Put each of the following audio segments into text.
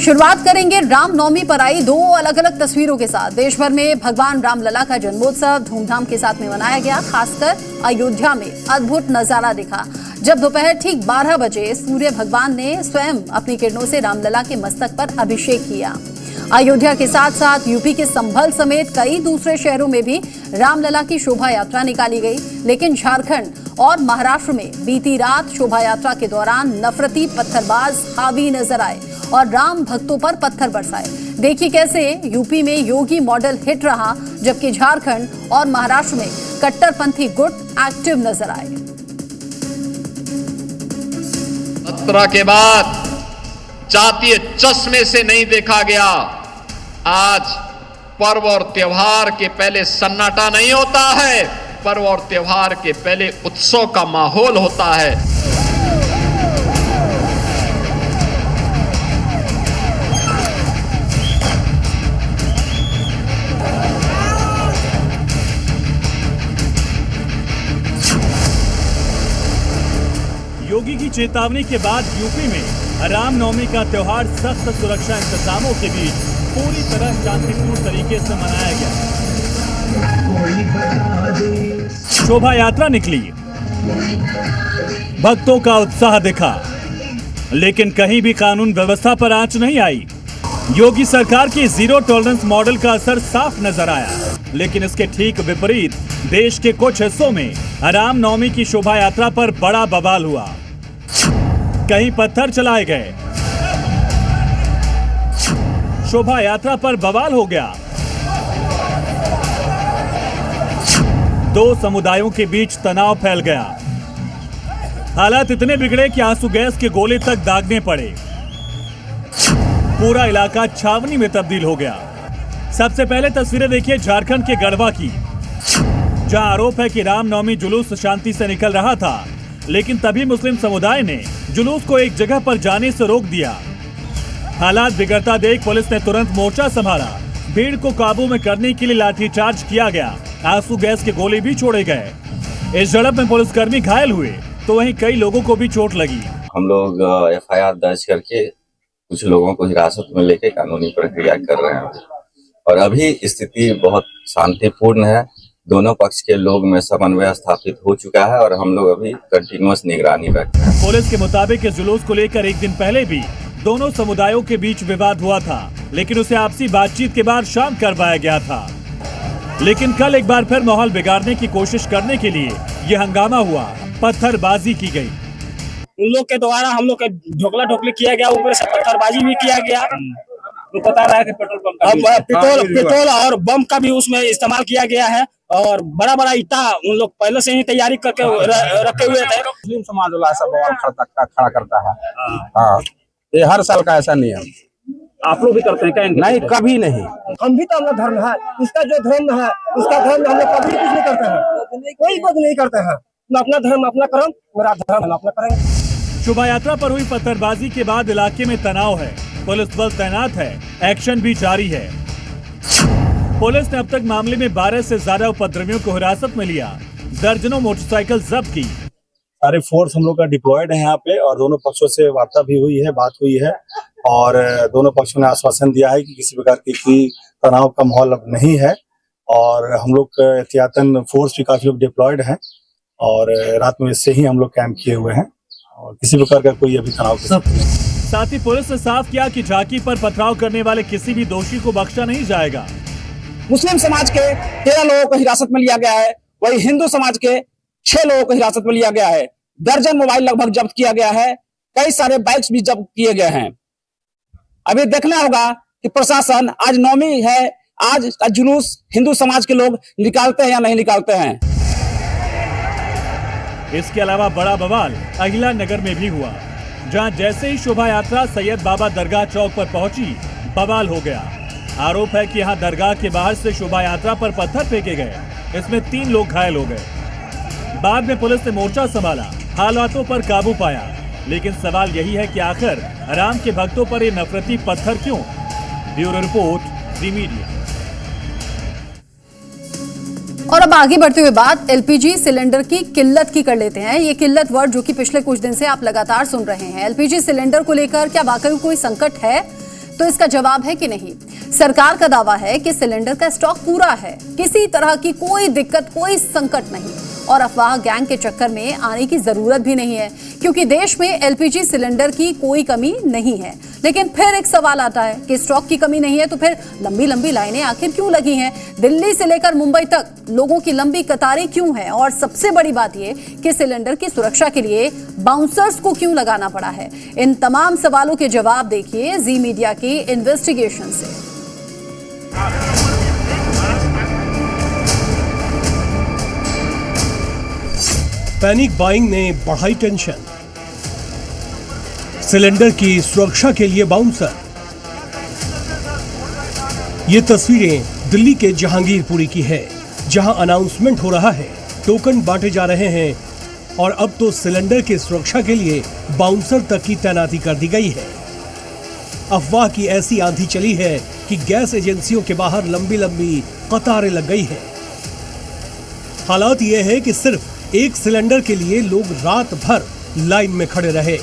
शुरुआत करेंगे रामनवमी पर आई दो अलग अलग तस्वीरों के साथ। देश भर में भगवान रामलला का जन्मोत्सव धूमधाम के साथ में मनाया गया। खासकर अयोध्या में अद्भुत नजारा दिखा जब दोपहर ठीक 12 बजे सूर्य भगवान ने स्वयं अपनी किरणों से रामलला के मस्तक पर अभिषेक किया। अयोध्या के साथ साथ यूपी के संभल समेत कई दूसरे शहरों में भी रामलला की शोभा यात्रा निकाली गई। लेकिन झारखंड और महाराष्ट्र में बीती रात शोभा यात्रा के दौरान नफरती पत्थरबाज हावी नजर आए और राम भक्तों पर पत्थर बरसाए। देखिए कैसे यूपी में योगी मॉडल हिट रहा, जबकि झारखंड और महाराष्ट्र में कट्टरपंथी गुट एक्टिव नजर आए। सत्रह के बाद जातीय चश्मे से नहीं देखा गया। आज पर्व और त्योहार के पहले सन्नाटा नहीं होता है, पर्व और त्योहार के पहले उत्सव का माहौल होता है। योगी की चेतावनी के बाद यूपी में रामनवमी का त्योहार सख्त सुरक्षा इंतजामों के बीच पूरी तरह शांतिपूर्ण तरीके से मनाया गया। शोभा यात्रा निकली, भक्तों का उत्साह दिखा, लेकिन कहीं भी कानून व्यवस्था पर आंच नहीं आई। योगी सरकार की जीरो टॉलरेंस मॉडल का असर साफ नजर आया, लेकिन इसके ठीक विपरीत देश के कुछ हिस्सों में रामनवमी की शोभा यात्रा पर बड़ा बवाल हुआ। कहीं पत्थर चलाए गए, शोभा यात्रा पर बवाल हो गया। दो समुदायों के बीच तनाव फैल गया। हालात इतने बिगड़े कि आंसू गैस के गोले तक दागने पड़े। पूरा इलाका छावनी में तब्दील हो गया। सबसे पहले तस्वीरें देखिए झारखंड के गढ़वा की, जहां आरोप है कि रामनवमी जुलूस शांति से निकल रहा था, लेकिन तभी मुस्लिम समुदाय ने जुलूस को एक जगह पर जाने से रोक दिया। हालात बिगड़ता देख पुलिस ने तुरंत मोर्चा संभाला। भीड़ को काबू में करने के लिए लाठीचार्ज किया गया। आंसू गैस के गोले भी छोड़े गए। इस झड़प में पुलिसकर्मी घायल हुए तो वहीं कई लोगों को भी चोट लगी। हम लोग FIR दर्ज करके कुछ लोगों को हिरासत में लेके कानूनी प्रक्रिया कर रहे हैं और अभी स्थिति बहुत शांतिपूर्ण है। दोनों पक्ष के लोग में समन्वय स्थापित हो चुका है और हम लोग अभी कंटिन्यूअस निगरानी रख रहे हैं। पुलिस के मुताबिक इस जुलूस को लेकर एक दिन पहले भी दोनों समुदायों के बीच विवाद हुआ था, लेकिन उसे आपसी बातचीत के बाद शांत करवाया गया था। लेकिन कल एक बार फिर माहौल बिगाड़ने की कोशिश करने के लिए ये हंगामा हुआ, पत्थरबाजी की गई। उन लोग के द्वारा हम लोग का ढोकला ढोकली किया गया, ऊपर से पत्थरबाजी भी किया गया। तो पता रहा है कि पेट्रोल और बम का भी उसमें इस्तेमाल किया गया है और बड़ा बड़ा ईटा उन लोग पहले से ही तैयारी करके रखे हुए थे। मुस्लिम समाज वाला ऐसा बवाल खड़ा करता है। हाँ, ये हर साल का ऐसा नियम। आप लोग भी करते हैं क्या? नहीं, कभी नहीं। हम भी तो अपना धर्म है, इसका जो धर्म है उसका धर्म हम लोग कभी कुछ नहीं करते हैं, कोई बात नहीं करते हैं। अपना धर्म अपना कर्म, मेरा धर्म अपना करेंगे। शोभा यात्रा पर हुई पत्थरबाजी के बाद इलाके में तनाव है, पुलिस बल तैनात है, एक्शन भी जारी है। पुलिस ने अब तक मामले में 12 से ज्यादा उपद्रवियों को हिरासत में लिया, दर्जनों मोटरसाइकिल जब्त की। सारे फोर्स हम लोग का डिप्लॉयड है यहाँ पे और दोनों पक्षों से वार्ता भी हुई है, बात हुई है और दोनों पक्षों ने आश्वासन दिया है कि किसी प्रकार की कोई तनाव का माहौल अब नहीं है और हम लोग एहतियातन फोर्स भी काफी लोग डिप्लॉयड है और रात में इससे ही हम लोग कैंप किए हुए हैं और किसी प्रकार का कोई अभी तनाव नहीं। साथ ही पुलिस ने साफ किया कि झांकी पर पथराव करने वाले किसी भी दोषी को बख्शा नहीं जाएगा। मुस्लिम समाज के 13 लोगों को हिरासत में लिया गया है, वही हिंदू समाज के 6 लोगों को हिरासत में लिया गया है। दर्जन मोबाइल लगभग जब्त किया गया है, कई सारे बाइक्स भी जब्त किए गए हैं। अभी देखना होगा कि प्रशासन, आज नवमी है, आज का जुलूस हिंदू समाज के लोग निकालते हैं या नहीं निकालते हैं। इसके अलावा बड़ा बवाल अहिला नगर में भी हुआ, जहां जैसे ही शोभा यात्रा सैयद बाबा दरगाह चौक पर पहुंची, बवाल हो गया। आरोप है कि यहां दरगाह के बाहर से शोभा यात्रा पर पत्थर फेंके गए, इसमें 3 लोग घायल हो गए। बाद में पुलिस ने मोर्चा संभाला, हालातों पर काबू पाया, लेकिन सवाल यही है कि आखिर राम के भक्तों पर ये नफरती पत्थर क्यों? ब्यूरो रिपोर्ट, ज़ी मीडिया। और अब आगे बढ़ते हुए बात एलपीजी सिलेंडर की किल्लत की कर लेते हैं। ये किल्लत वर्ड जो कि पिछले कुछ दिन से आप लगातार सुन रहे हैं। एलपीजी सिलेंडर को लेकर क्या वाकई कोई संकट है? तो इसका जवाब है कि नहीं। सरकार का दावा है कि सिलेंडर का स्टॉक पूरा है, किसी तरह की कोई दिक्कत, कोई संकट नहीं, और अफवाह गैंग के चक्कर में आने की जरूरत भी नहीं है, क्योंकि देश में एलपीजी सिलेंडर की कोई कमी नहीं है। लेकिन फिर एक सवाल आता है कि स्टॉक की कमी नहीं है तो फिर लंबी लंबी लाइनें आखिर क्यों लगी हैं? दिल्ली से लेकर मुंबई तक लोगों की लंबी कतारें क्यों हैं? और सबसे बड़ी बात यह कि सिलेंडर की सुरक्षा के लिए बाउंसर्स को क्यों लगाना पड़ा है? इन तमाम सवालों के जवाब देखिए जी मीडिया की इन्वेस्टिगेशन से। पैनिक बाइंग ने बढ़ाई टेंशन, सिलेंडर की सुरक्षा के लिए बाउंसर। ये तस्वीरें दिल्ली के जहांगीरपुरी की है, जहां अनाउंसमेंट हो रहा है, टोकन बांटे जा रहे हैं और अब तो सिलेंडर की सुरक्षा के लिए बाउंसर तक की तैनाती कर दी गई है। अफवाह की ऐसी आंधी चली है कि गैस एजेंसियों के बाहर लंबी लंबी कतारें लग गई हैं। हालात ये है कि सिर्फ एक सिलेंडर के लिए लोग रात भर लाइन में खड़े रहे।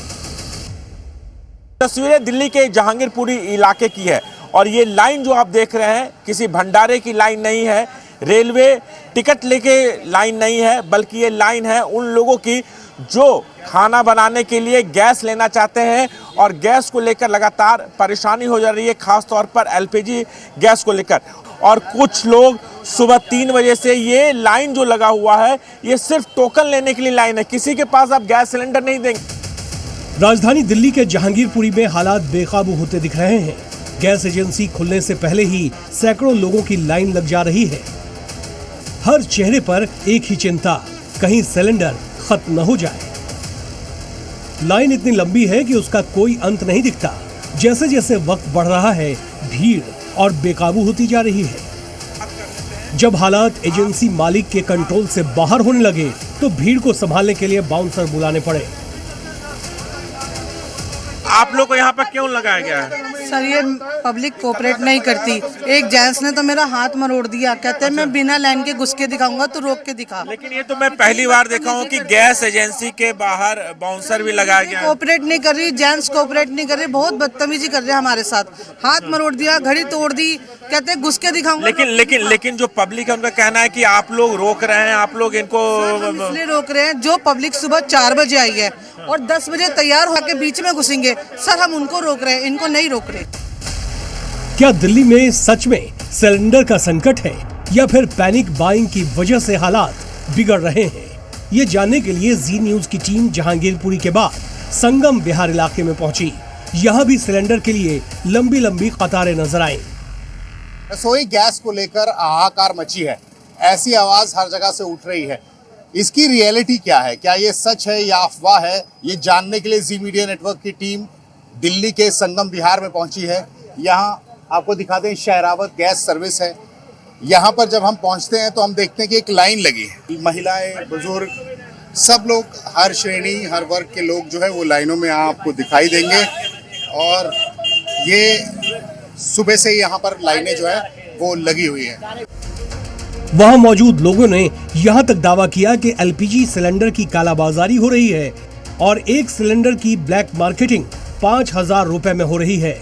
तस्वीरें दिल्ली के जहांगीरपुरी इलाके की है और ये लाइन जो आप देख रहे हैं किसी भंडारे की लाइन नहीं है, रेलवे टिकट लेके लाइन नहीं है, बल्कि ये लाइन है उन लोगों की जो खाना बनाने के लिए गैस लेना चाहते हैं और गैस को लेकर लगातार परेशानी हो जा रही है, खास तौर पर एलपीजी गैस को लेकर। और कुछ लोग सुबह 3 बजे से ये लाइन जो लगा हुआ है ये सिर्फ टोकन लेने के लिए लाइन है, किसी के पास आप गैस सिलेंडर नहीं देंगे। राजधानी दिल्ली के जहांगीरपुरी में हालात बेकाबू होते दिख रहे हैं। गैस एजेंसी खुलने से पहले ही सैकड़ों लोगों की लाइन लग जा रही है। हर चेहरे पर एक ही चिंता, कहीं सिलेंडर खत्म न हो जाए। लाइन इतनी लंबी है कि उसका कोई अंत नहीं दिखता। जैसे जैसे वक्त बढ़ रहा है, भीड़ और बेकाबू होती जा रही है। जब हालात एजेंसी मालिक के कंट्रोल से बाहर होने लगे तो भीड़ को संभालने के लिए बाउंसर बुलाने पड़े। आप लोग को यहाँ पर क्यों लगाया गया है? सर ये पब्लिक कोऑपरेट नहीं करती। एक जेंट्स ने तो मेरा हाथ मरोड़ दिया, कहते हैं मैं बिना लाइन के घुस के दिखाऊंगा तो रोक के दिखा। लेकिन ये तो मैं पहली बार देखा हूँ कि गैस एजेंसी के बाहर बाउंसर भी लगाया गया है। कोऑपरेट नहीं कर रही, जेंट्स कोऑपरेट नहीं कर रहे, बहुत बदतमीजी कर रहे हैं हमारे साथ। हाथ मरोड़ दिया, घड़ी तोड़ दी, कहते हैं घुस के दिखाऊंगा। लेकिन जो पब्लिक है उनका कहना है कि आप लोग रोक रहे हैं, आप लोग इनको इसलिए रोक रहे हैं। जो पब्लिक सुबह 4 बजे आई है और 10 बजे तैयार होकर बीच में घुसेंगे, सर हम उनको रोक रहे हैं, इनको नहीं रोक रहे। क्या दिल्ली में सच में सिलेंडर का संकट है या फिर पैनिक बाइंग की वजह से हालात बिगड़ रहे हैं? ये जानने के लिए जी न्यूज की टीम जहांगीरपुरी के बाद संगम बिहार इलाके में पहुंची। यहाँ भी सिलेंडर के लिए लंबी लंबी कतारें नजर आई। रसोई गैस को लेकर हाहाकार मची है, ऐसी आवाज हर जगह से उठ रही है। इसकी रियलिटी क्या है, क्या ये सच है या अफवाह है, ये जानने के लिए जी मीडिया नेटवर्क की टीम दिल्ली के संगम बिहार में पहुंची है। यहाँ आपको दिखा दें शहरावत गैस सर्विस है। यहाँ पर जब हम पहुँचते हैं तो हम देखते हैं कि एक लाइन लगी है। महिलाएं, बुजुर्ग, सब लोग, हर श्रेणी हर वर्ग के लोग जो है वो लाइनों में आपको दिखाई देंगे। और ये सुबह से यहाँ पर लाइनें जो है वो लगी हुई है। वहां मौजूद लोगों ने यहां तक दावा किया कि एलपीजी सिलेंडर की कालाबाजारी हो रही है और एक सिलेंडर की ब्लैक मार्केटिंग 5,000 रुपए में हो रही है।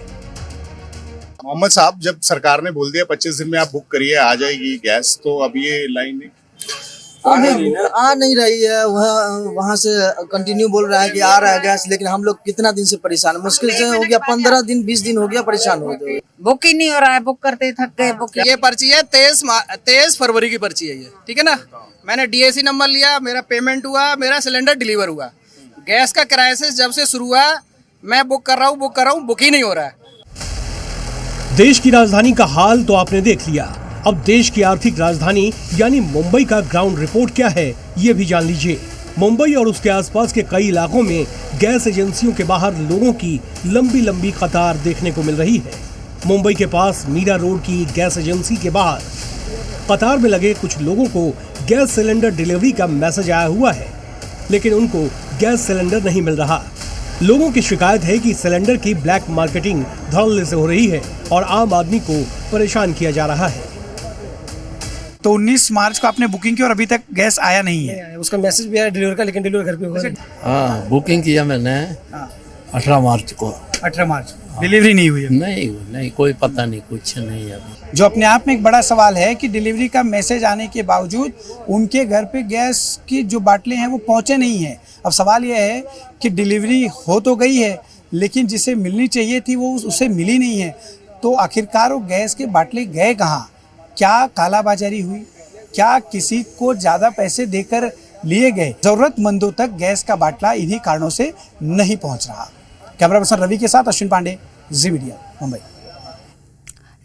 मोहम्मद साहब, जब सरकार ने बोल दिया 25 दिन में आप बुक करिए आ जाएगी गैस, तो अब ये लाइन आ नहीं रही है। वहाँ से कंटिन्यू बोल रहा है कि आ रहा है गैस, लेकिन हम लोग कितना दिन से परेशान है। मुश्किल से हो गया 15 दिन 20 दिन हो गया परेशान हो गए। बुक ही नहीं हो रहा है, बुक करते थक गए। बुक ये पर्ची है 23 फरवरी की पर्ची है ये, ठीक है ना। मैंने डीएसी नंबर लिया, मेरा पेमेंट हुआ, मेरा सिलेंडर डिलीवर हुआ। गैस का क्राइसिस जब से शुरू हुआ मैं बुक कर रहा हूँ, बुक ही नहीं हो रहा है। देश की राजधानी का हाल तो आपने देख लिया, अब देश की आर्थिक राजधानी यानी मुंबई का ग्राउंड रिपोर्ट क्या है ये भी जान लीजिए। मुंबई और उसके आसपास के कई इलाकों में गैस एजेंसियों के बाहर लोगों की लंबी लंबी कतार देखने को मिल रही है। मुंबई के पास मीरा रोड की गैस एजेंसी के बाहर कतार में लगे कुछ लोगों को गैस सिलेंडर डिलीवरी का मैसेज आया हुआ है, लेकिन उनको गैस सिलेंडर नहीं मिल रहा। लोगों की शिकायत है कि सिलेंडर की ब्लैक मार्केटिंग धड़ल्ले से हो रही है और आम आदमी को परेशान किया जा रहा है। तो 19 मार्च को आपने बुकिंग की और अभी तक गैस आया नहीं है। उसका मैसेज भी आया डिलीवर का, लेकिन डिलीवर घर पे होगा। हाँ, बुकिंग किया मैंने 18 मार्च को। 18 मार्च डिलीवरी नहीं हुई है। नहीं कोई पता नहीं, कुछ नहीं अभी। जो अपने आप में एक बड़ा सवाल है कि डिलीवरी का मैसेज आने के बावजूद उनके घर पे गैस की जो बाटलें हैं वो पहुंचे नहीं है। अब सवाल यह है कि डिलीवरी हो तो गई है लेकिन जिसे मिलनी चाहिए थी वो उसे मिली नहीं है, तो आखिरकार वो गैस के बाटले गए कहाँ? क्या कालाबाजारी हुई? क्या किसी को ज़्यादा पैसे देकर लिए गए? ज़रूरतमंदों तक गैस का बाटला इन्हीं कारणों से नहीं पहुंच रहा। कैमरा पर्सन रवि के साथ अश्विन पांडे, जी मीडिया, मुंबई।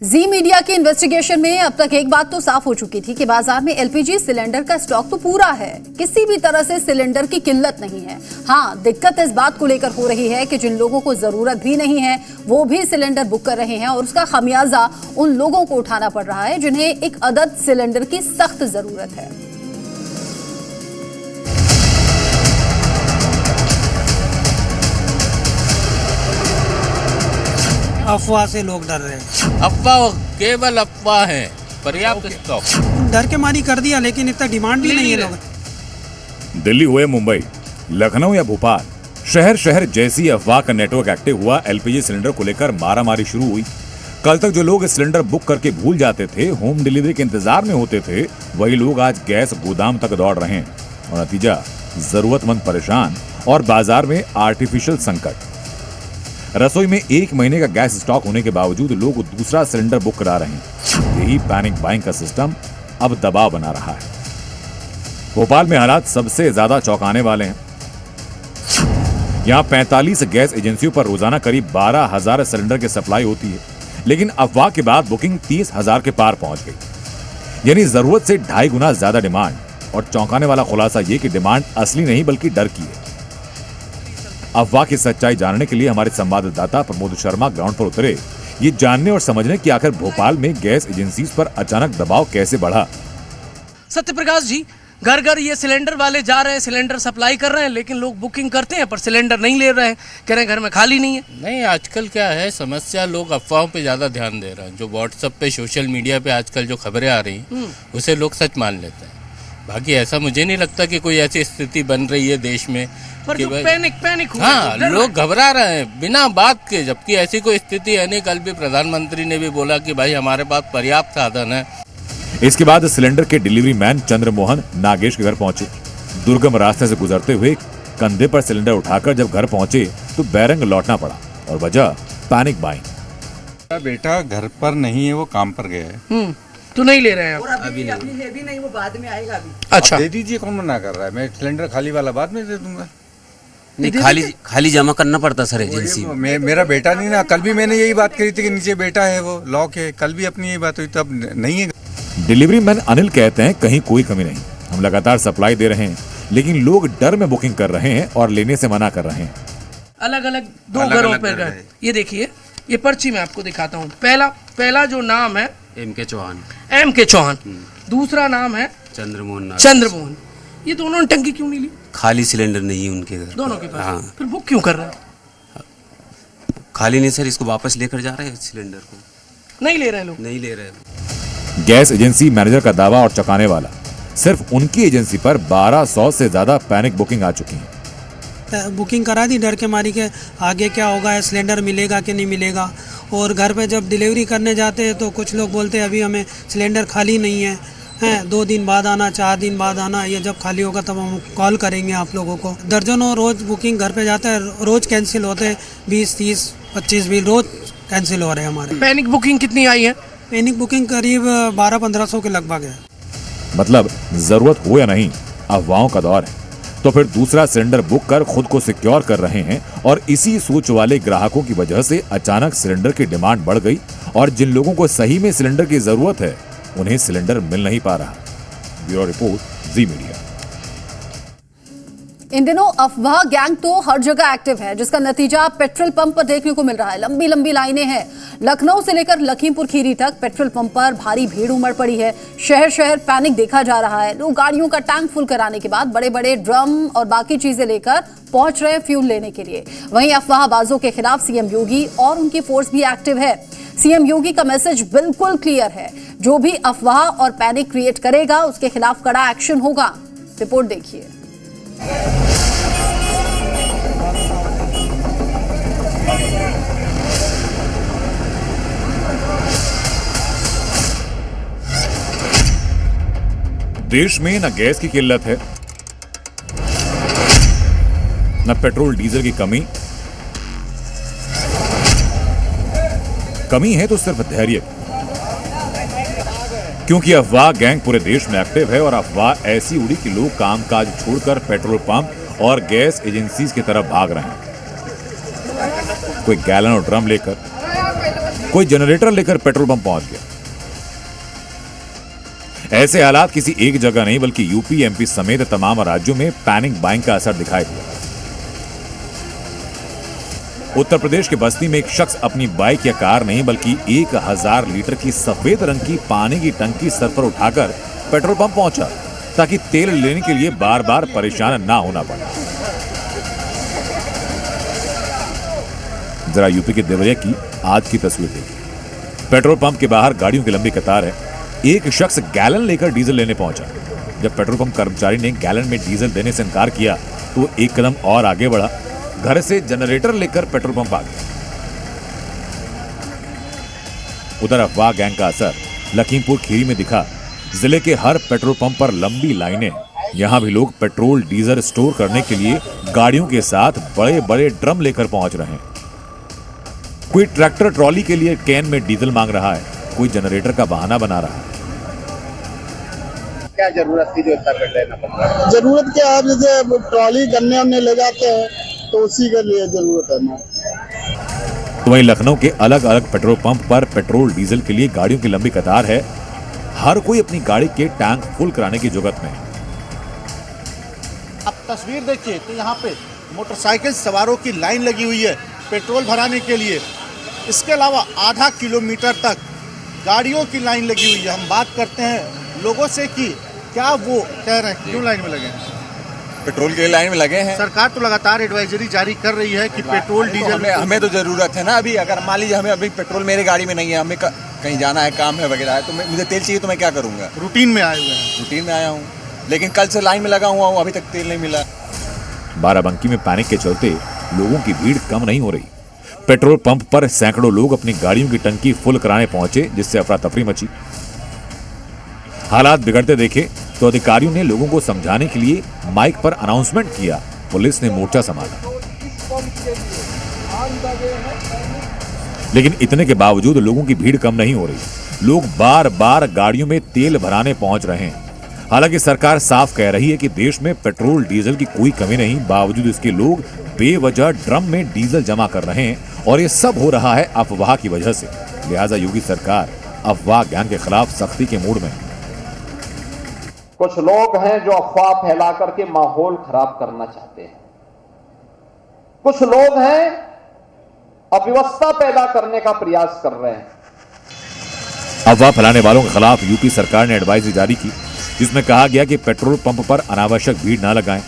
जी मीडिया की इन्वेस्टिगेशन में अब तक एक बात तो साफ हो चुकी थी कि बाजार में एलपीजी सिलेंडर का स्टॉक तो पूरा है, किसी भी तरह से सिलेंडर की किल्लत नहीं है। हाँ, दिक्कत इस बात को लेकर हो रही है कि जिन लोगों को जरूरत भी नहीं है वो भी सिलेंडर बुक कर रहे हैं और उसका खमियाजा उन लोगों को उठाना पड़ रहा है जिन्हें एक अदद सिलेंडर की सख्त जरूरत है। अफवाह से लोग डर रहे हैं। अफवाह केवल अफवाह है, पर्याप्त स्टॉक डर के मारी कर दिया लेकिन इतना डिमांड भी नहीं है लोग। दिल्ली हुए मुंबई, लखनऊ या भोपाल, शहर शहर जैसी अफवाह का नेटवर्क एक्टिव हुआ। एलपीजी सिलेंडर को लेकर मारामारी शुरू हुई। कल तक जो लोग सिलेंडर बुक करके भूल जाते थे, होम डिलीवरी के इंतजार में होते थे, वही लोग आज गैस गोदाम तक दौड़ रहे हैं और नतीजा जरूरतमंद परेशान और बाजार में आर्टिफिशियल संकट। रसोई में 1 महीने का गैस स्टॉक होने के बावजूद लोग दूसरा सिलेंडर बुक करा रहे हैं। यही पैनिक बाइंग का सिस्टम अब दबाव बना रहा है। भोपाल में हालात सबसे ज्यादा चौंकाने वाले हैं। यहां 45 गैस एजेंसियों पर रोजाना करीब 12,000 सिलेंडर की सप्लाई होती है, लेकिन अफवाह के बाद बुकिंग 30,000 के पार पहुंच गई। यानी जरूरत से 2.5 गुना ज्यादा डिमांड। और चौंकाने वाला खुलासा यह कि डिमांड असली नहीं बल्कि डर की है। अफवाह की सच्चाई जानने के लिए हमारे संवाददाता प्रमोद शर्मा ग्राउंड पर उतरे, ये जानने और समझने कि आखिर भोपाल में गैस एजेंसीज पर अचानक दबाव कैसे बढ़ा। सत्यप्रकाश जी, घर घर ये सिलेंडर वाले जा रहे हैं, सिलेंडर सप्लाई कर रहे हैं, लेकिन लोग बुकिंग करते हैं पर सिलेंडर नहीं ले रहे हैं, कह रहे हैं घर में खाली नहीं है। नहीं, आजकल क्या है समस्या, लोग अफवाहों पे ज़्यादा ध्यान दे रहे हैं। जो व्हाट्सएप पे सोशल मीडिया पे आजकल जो खबरें आ रही हैं उसे लोग सच मान लेते हैं। बाकी ऐसा मुझे नहीं लगता कि कोई ऐसी स्थिति बन रही है देश में पर जो पैनिक हुआ, हाँ, लोग घबरा रहे हैं बिना बात के, जबकि ऐसी कोई स्थिति है नहीं। कल भी प्रधानमंत्री ने भी बोला कि भाई हमारे पास पर्याप्त साधन है। इसके बाद सिलेंडर के डिलीवरी मैन चंद्रमोहन नागेश के घर पहुंचे। दुर्गम रास्ते से गुजरते हुए कंधे पर सिलेंडर उठाकर जब घर पहुंचे तो बैरंग लौटना पड़ा और वजह पैनिक बाइंग। बेटा घर पर नहीं है, वो काम पर गया है। तो नहीं ले रहे हैं अभी नहीं, वो बाद में आएगा अभी। अच्छा, दे दीजिए, कौन मना कर रहा है? मैं सिलेंडर खाली वाला बाद में दे दूंगा। नहीं, खाली जमा करना पड़ता सर एजेंसी में। मेरा बेटा नहीं ना, कल भी मैंने यही बात करी थी कि नीचे बेटा है, वो लॉक है। कल भी अपनी यही बात हुई, तब नहीं है। डिलीवरी मैन अनिल कहते हैं कहीं कोई कमी नहीं, हम लगातार सप्लाई दे रहे हैं, लेकिन लोग डर में बुकिंग कर रहे हैं और लेने से मना कर रहे हैं। अलग अलग दो घरों पर गए। ये देखिए, ये पर्ची मैं आपको दिखाता हूँ। पहला जो नाम है एम के चौहान, दूसरा नाम है चंद्रमोहन। ये दोनों ने टंकी क्यों नहीं ली? खाली सिलेंडर नहीं है उनके घर दोनों के पास। हाँ, फिर बुक क्यों कर रहे हैं? खाली नहीं सर, इसको वापस लेकर जा रहे हैं सिलेंडर को। नहीं ले रहे लोग, नहीं ले रहे। गैस एजेंसी मैनेजर का दावा और चौंकाने वाला, सिर्फ उनकी एजेंसी पर 1200 से ज्यादा पैनिक बुकिंग आ चुकी है। बुकिंग करा दी डर के मारी के आगे क्या होगा, सिलेंडर मिलेगा कि नहीं मिलेगा। और घर पे जब डिलीवरी करने जाते हैं तो कुछ लोग बोलते हैं अभी हमें सिलेंडर खाली नहीं है, 2 दिन बाद आना, 4 दिन बाद आना, ये जब खाली होगा तब हम कॉल करेंगे आप लोगों को। दर्जनों रोज बुकिंग घर पे जाता है, रोज कैंसिल होते हैं, 20, 30, 25 बिल रोज कैंसिल हो रहे हैं हमारे। पैनिक बुकिंग कितनी आई है? पैनिक बुकिंग करीब 1200-1500 के लगभग है। मतलब जरूरत हो या नहीं, अफवाहों का दौर है, तो फिर दूसरा सिलेंडर बुक कर खुद को सिक्योर कर रहे हैं। और इसी सोच वाले ग्राहकों की वजह से अचानक सिलेंडर की डिमांड बढ़ गई और जिन लोगों को सही में सिलेंडर की जरूरत है उन्हें सिलेंडर मिल नहीं पा रहा। ब्यूरो रिपोर्ट, जी मीडिया। इन दिनों अफवाह गैंग तो हर जगह एक्टिव है, जिसका नतीजा पेट्रोल पंप पर देखने को मिल रहा है। लंबी लंबी लाइनें हैं। लखनऊ से लेकर लखीमपुर खीरी तक पेट्रोल पंप पर भारी भीड़ उमड़ पड़ी है। शहर शहर पैनिक देखा जा रहा है। लोग गाड़ियों का टैंक फुल कराने के बाद बड़े बड़े ड्रम और बाकी चीजें लेकर पहुंच रहे हैं फ्यूल लेने के लिए। वहीं अफवाहबाजों के खिलाफ सीएम योगी और उनकी फोर्स भी एक्टिव है। सीएम योगी का मैसेज बिल्कुल क्लियर है, जो भी अफवाह और पैनिक क्रिएट करेगा उसके खिलाफ कड़ा एक्शन होगा। रिपोर्ट देखिए। देश में न गैस की किल्लत है, न पेट्रोल डीजल की कमी है तो सिर्फ धैर्य की। क्योंकि अफवाह गैंग पूरे देश में एक्टिव है और अफवाह ऐसी उड़ी कि लोग कामकाज छोड़कर पेट्रोल पंप और गैस एजेंसीज की तरफ भाग रहे हैं। कोई गैलन और ड्रम लेकर, कोई जनरेटर लेकर पेट्रोल पंप पहुंच गया। ऐसे हालात किसी एक जगह नहीं बल्कि यूपी, एमपी समेत तमाम राज्यों में पैनिक बाइंग का असर दिखाई दिया। उत्तर प्रदेश के बस्ती में एक शख्स अपनी बाइक या कार नहीं बल्कि 1000 लीटर की सफेद रंग की पानी की टंकी सर पर उठाकर पेट्रोल पंप पहुंचा ताकि तेल लेने के लिए बार बार परेशान ना होना पड़े। जरा यूपी के देवरिया की आज की तस्वीर देखिए। पेट्रोल पंप के बाहर गाड़ियों की लंबी कतार है। एक शख्स गैलन लेकर डीजल लेने पहुंचा। जब पेट्रोल पंप कर्मचारी ने गैलन में डीजल देने से इनकार किया तो वो एक कदम और आगे बढ़ा, घर से जनरेटर लेकर पेट्रोल पंप आ गया। उधर अफवाह गैंग का असर लखीमपुर खीरी में दिखा। जिले के हर पेट्रोल पंप पर लंबी लाइनें। यहां भी लोग पेट्रोल डीजल स्टोर करने के लिए गाड़ियों के साथ बड़े बड़े ड्रम लेकर पहुंच रहे हैं। कोई ट्रैक्टर ट्रॉली के लिए कैन में डीजल मांग रहा है, कोई जनरेटर का बहाना बना रहा है। क्या जरूरत थी जो इतना कर लेना पड़ रहा है? जरूरत क्या है, जैसे ट्रॉली गन्ने वन्ने ले जाते हैं तो उसी के लिए जरूरत है ना। तो वहीं लखनऊ के अलग अलग पेट्रोल पंप पर पेट्रोल डीजल के लिए गाड़ियों की लंबी कतार है। हर कोई अपनी गाड़ी के टैंक फुल कराने की जुगत में है। अब तस्वीर देखिए तो यहाँ पे मोटरसाइकिल सवारों की लाइन लगी हुई है पेट्रोल भराने के लिए। इसके अलावा आधा किलोमीटर तक गाड़ियों की लाइन लगी हुई है। हम बात करते हैं लोगों से कि क्या वो कह रहे हैं क्यों लाइन में लगे हैं। पेट्रोल के लाइन में लगे हैं। सरकार तो लगातार एडवाइजरी जारी कर रही है कि पेट्रोल डीजल हमें तो जरूरत है ना। अभी अगर मान लीजिए हमें अभी पेट्रोल मेरे गाड़ी में नहीं है, हमें कहीं जाना है, काम है वगैरह है, तो मुझे तेल चाहिए तो मैं क्या करूँगा। रूटीन में आए हुए हैं। रूटीन में आया हूँ, लेकिन कल से लाइन में लगा हुआ हूँ, अभी तक तेल नहीं मिला। बाराबंकी में पैनिक के चलते लोगों की भीड़ कम नहीं हो रही। पेट्रोल पंप पर सैकड़ों लोग अपनी गाड़ियों की टंकी फुल कराने पहुंचे, जिससे अफरा तफरी मची। हालात बिगड़ते देखे तो अधिकारियों ने लोगों को समझाने के लिए माइक पर अनाउंसमेंट किया। पुलिस ने मोर्चा संभाला, लेकिन इतने के बावजूद लोगों की भीड़ कम नहीं हो रही। लोग बार बार गाड़ियों में तेल भराने पहुंच रहे हैं। हालांकि सरकार साफ कह रही है कि देश में पेट्रोल डीजल की कोई कमी नहीं, बावजूद इसके लोग बेवजह ड्रम में डीजल जमा कर रहे हैं और ये सब हो रहा है अफवाह की वजह से। लिहाजा योगी सरकार अफवाह गैंग के खिलाफ सख्ती के मूड में। कुछ लोग हैं जो अफवाह फैला करके माहौल खराब करना चाहते हैं। कुछ लोग हैं अव्यवस्था पैदा करने का प्रयास कर रहे हैं। अफवाह फैलाने वालों के खिलाफ यूपी सरकार ने एडवाइजरी जारी की, जिसमें कहा गया कि पेट्रोल पंप पर अनावश्यक भीड़ न लगाएं,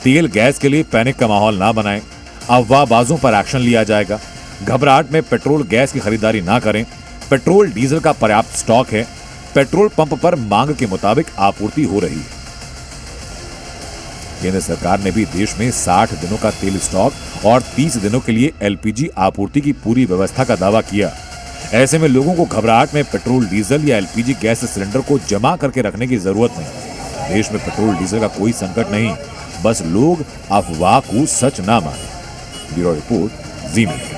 तेल गैस के लिए पैनिक का माहौल ना बनाएं, अफवाहबाजों पर एक्शन लिया जाएगा, घबराहट में पेट्रोल गैस की खरीदारी ना करें, पेट्रोल डीजल का पर्याप्त स्टॉक है, पेट्रोल पंप पर मांग के मुताबिक आपूर्ति हो रही है। केंद्र सरकार ने भी देश में 60 दिनों का तेल स्टॉक और 30 दिनों के लिए एलपीजी आपूर्ति की पूरी व्यवस्था का दावा किया। ऐसे में लोगों को घबराहट में पेट्रोल डीजल या एलपीजी गैस सिलेंडर को जमा करके रखने की जरूरत नहीं। देश में पेट्रोल डीजल का कोई संकट नहीं, बस लोग अफवाह को सच ना माने। ब्यूरो रिपोर्ट, जी मीडिया।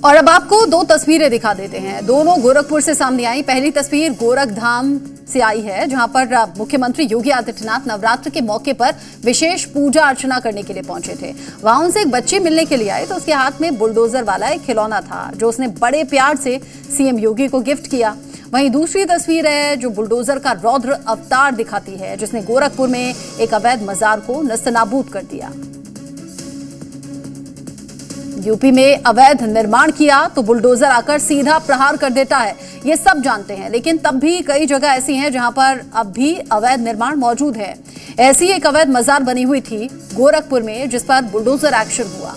और अब आपको दो तस्वीरें दिखा देते हैं। दोनों गोरखपुर से सामने आई। पहली तस्वीर गोरखधाम से आई है, जहां पर मुख्यमंत्री योगी आदित्यनाथ नवरात्र के मौके पर विशेष पूजा अर्चना करने के लिए पहुंचे थे। वहां उनसे एक बच्ची मिलने के लिए आए तो उसके हाथ में बुलडोजर वाला एक खिलौना था, जो उसने बड़े प्यार से सीएम योगी को गिफ्ट किया। वहीं दूसरी तस्वीर है जो बुलडोजर का रौद्र अवतार दिखाती है, जिसने गोरखपुर में एक अवैध मजार को नस्तनाबूद कर दिया। यूपी में अवैध निर्माण किया तो बुलडोजर आकर सीधा प्रहार कर देता है, ये सब जानते हैं, लेकिन तब भी कई जगह ऐसी हैं जहां पर अब भी अवैध निर्माण मौजूद है। ऐसी एक अवैध मजार बनी हुई थी गोरखपुर में, जिस पर बुलडोजर एक्शन हुआ।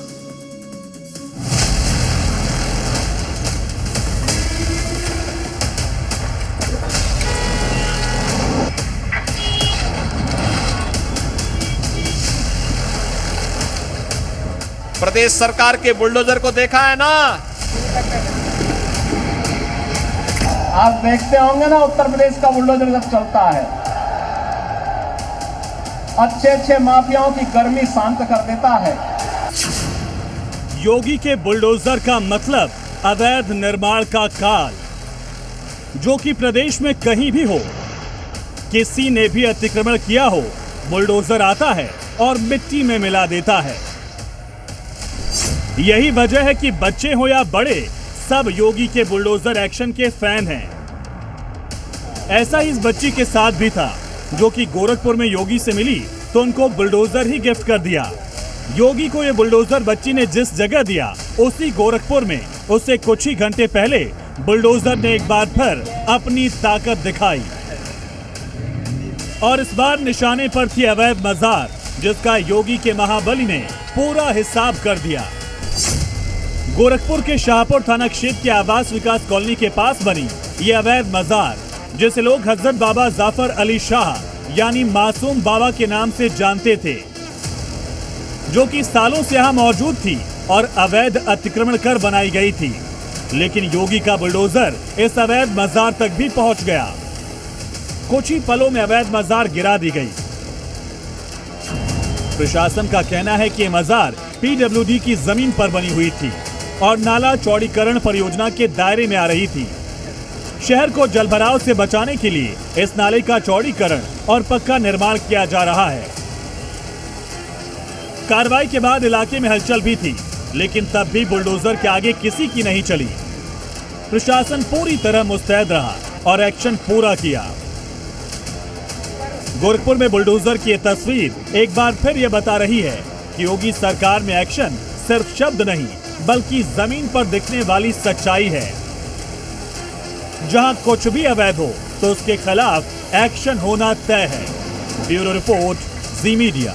प्रदेश सरकार के बुलडोजर को देखा है ना, आप देखते होंगे ना उत्तर प्रदेश का बुलडोजर जब चलता है, अच्छे अच्छे माफियाओं की गर्मी शांत कर देता है। योगी के बुलडोजर का मतलब अवैध निर्माण का काल, जो कि प्रदेश में कहीं भी हो, किसी ने भी अतिक्रमण किया हो, बुलडोजर आता है और मिट्टी में मिला देता है। यही वजह है कि बच्चे हो या बड़े, सब योगी के बुलडोजर एक्शन के फैन हैं। ऐसा ही इस बच्ची के साथ भी था, जो कि गोरखपुर में योगी से मिली तो उनको बुलडोजर ही गिफ्ट कर दिया। योगी को ये बुलडोजर बच्ची ने जिस जगह दिया, उसी गोरखपुर में उससे कुछ ही घंटे पहले बुलडोजर ने एक बार फिर अपनी ताकत दिखाई और इस बार निशाने पर थी अवैध मजार, जिसका योगी के महाबली ने पूरा हिसाब कर दिया। गोरखपुर के शाहपुर थाना क्षेत्र के आवास विकास कॉलोनी के पास बनी ये अवैध मजार, जिसे लोग हजरत बाबा जाफर अली शाह यानी मासूम बाबा के नाम से जानते थे, जो कि सालों से यहाँ मौजूद थी और अवैध अतिक्रमण कर बनाई गई थी। लेकिन योगी का बुलडोजर इस अवैध मजार तक भी पहुंच गया। कुछ ही पलों में अवैध मजार गिरा दी गई। प्रशासन का कहना है कि ये मजार पीडब्ल्यूडी की जमीन पर बनी हुई थी और नाला चौड़ीकरण परियोजना के दायरे में आ रही थी। शहर को जलभराव से बचाने के लिए इस नाले का चौड़ीकरण और पक्का निर्माण किया जा रहा है। कार्रवाई के बाद इलाके में हलचल भी थी, लेकिन तब भी बुलडोजर के आगे किसी की नहीं चली। प्रशासन पूरी तरह मुस्तैद रहा और एक्शन पूरा किया। गोरखपुर में बुलडोजर की ये तस्वीर एक बार फिर ये बता रही है कि योगी सरकार में एक्शन सिर्फ शब्द नहीं, बल्कि जमीन पर दिखने वाली सच्चाई है। जहां कुछ भी अवैध हो तो उसके खिलाफ एक्शन होना तय है। ब्यूरो रिपोर्ट, जी मीडिया।